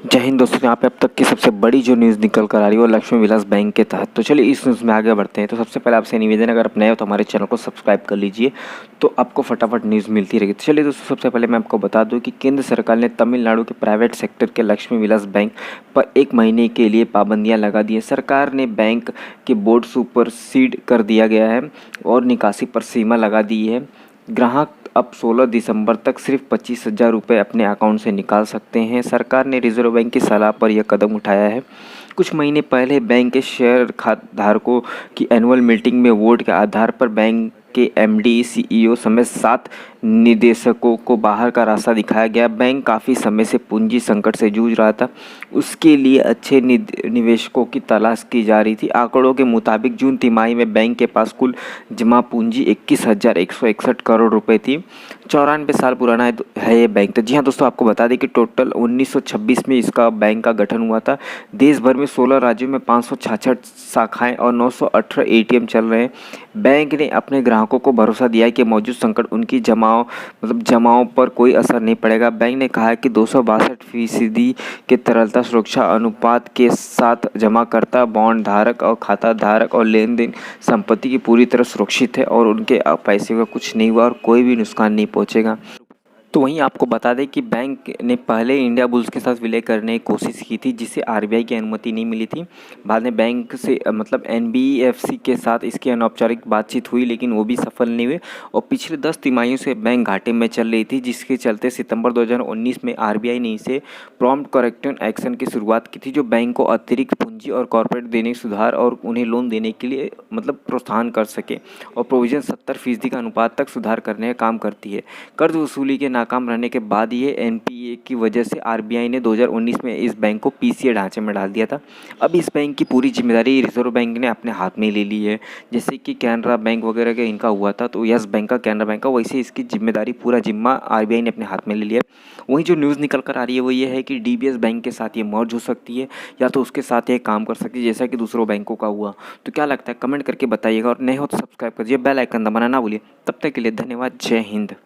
जय हिंद दोस्तों। यहाँ पे अब तक की सबसे बड़ी जो न्यूज़ निकल कर आ रही है वो लक्ष्मी विलास बैंक के तहत। तो चलिए इस न्यूज़ में आगे बढ़ते हैं। तो सबसे पहले आपसे निवेदन, अगर आप नए हो तो हमारे चैनल को सब्सक्राइब कर लीजिए, तो आपको फटाफट न्यूज़ मिलती रहेगी। तो चलिए दोस्तों, सबसे पहले मैं आपको बता दूं कि केंद्र सरकार ने तमिलनाडु के प्राइवेट सेक्टर के लक्ष्मी विलास बैंक पर 1 महीने के लिए पाबंदियाँ लगा दी है। सरकार ने बैंक के बोर्ड सुपरसीड कर दिया गया है और निकासी पर सीमा लगा दी है। ग्राहक अब 16 दिसंबर तक सिर्फ 25,000 रुपये अपने अकाउंट से निकाल सकते हैं। सरकार ने रिजर्व बैंक की सलाह पर यह कदम उठाया है। कुछ महीने पहले बैंक के शेयर धारकों की एनुअल मीटिंग में वोट के आधार पर बैंक के एमडी, सीईओ समेत 7 निदेशकों को बाहर का रास्ता दिखाया गया। बैंक काफ़ी समय से पूंजी संकट से जूझ रहा था। उसके लिए अच्छे निवेशकों की तलाश की जा रही थी। आंकड़ों के मुताबिक जून तिमाही में बैंक के पास कुल जमा पूंजी 21,161 करोड़ रुपए थी। 94 साल पुराना है ये बैंक। तो जी हाँ दोस्तों, आपको बता दें कि टोटल 1926 में इसका बैंक का गठन हुआ था। देश भर में 16 राज्यों में 566 शाखाएं और 918 एटीएम चल रहे हैं। बैंक ने अपने ग्राहकों को भरोसा दिया है कि मौजूद संकट उनकी जमाओं पर कोई असर नहीं पड़ेगा। बैंक ने कहा है कि 262% के तरलता सुरक्षा अनुपात के साथ जमाकर्ता, बॉन्ड धारक और खाता धारक और लेन देन संपत्ति की पूरी तरह सुरक्षित है और उनके पैसे का कुछ नहीं हुआ और कोई भी नुकसान नहीं पहुंचेगा। तो वहीं आपको बता दें कि बैंक ने पहले इंडिया बुल्स के साथ विलय करने की कोशिश की थी, जिसे आरबीआई की अनुमति नहीं मिली थी। बाद में बैंक से एनबीएफसी के साथ इसकी अनौपचारिक बातचीत हुई, लेकिन वो भी सफल नहीं हुई और पिछले 10 तिमाहियों से बैंक घाटे में चल रही थी, जिसके चलते सितंबर 2019 में आरबीआई ने इसे प्रॉम्प्ट करेक्टिव एक्शन की शुरुआत की थी, जो बैंक को अतिरिक्त पूंजी और कॉर्पोरेट देने सुधार और उन्हें लोन देने के लिए प्रोत्साहन कर सके और प्रोविजन 70% का अनुपात तक सुधार करने का काम करती है। कर्ज वसूली के नाकाम रहने के बाद ये एनपीए की वजह से आरबीआई ने 2019 में इस बैंक को पीसीए ढांचे में डाल दिया था। अब इस बैंक की पूरी जिम्मेदारी रिजर्व बैंक ने अपने हाथ में ले ली है। जैसे कि कैनरा बैंक वगैरह का इनका हुआ था, तो यस बैंक का, कैनरा बैंक का, वैसे इसकी जिम्मेदारी, पूरा जिम्मा आरबीआई ने अपने हाथ में ले लिया है। वहीं जो न्यूज़ निकल कर आ रही है वो ये है कि डीबीएस बैंक के साथ ये मर्ज हो सकती है या तो उसके साथ ये काम कर सकती है, जैसा कि दूसरों बैंकों का हुआ। तो क्या लगता है, कमेंट करके बताइएगा और नए हो तो सब्सक्राइब करिए, बेल आइकन दबाना ना भूलिए। तब तक के लिए धन्यवाद। जय हिंद।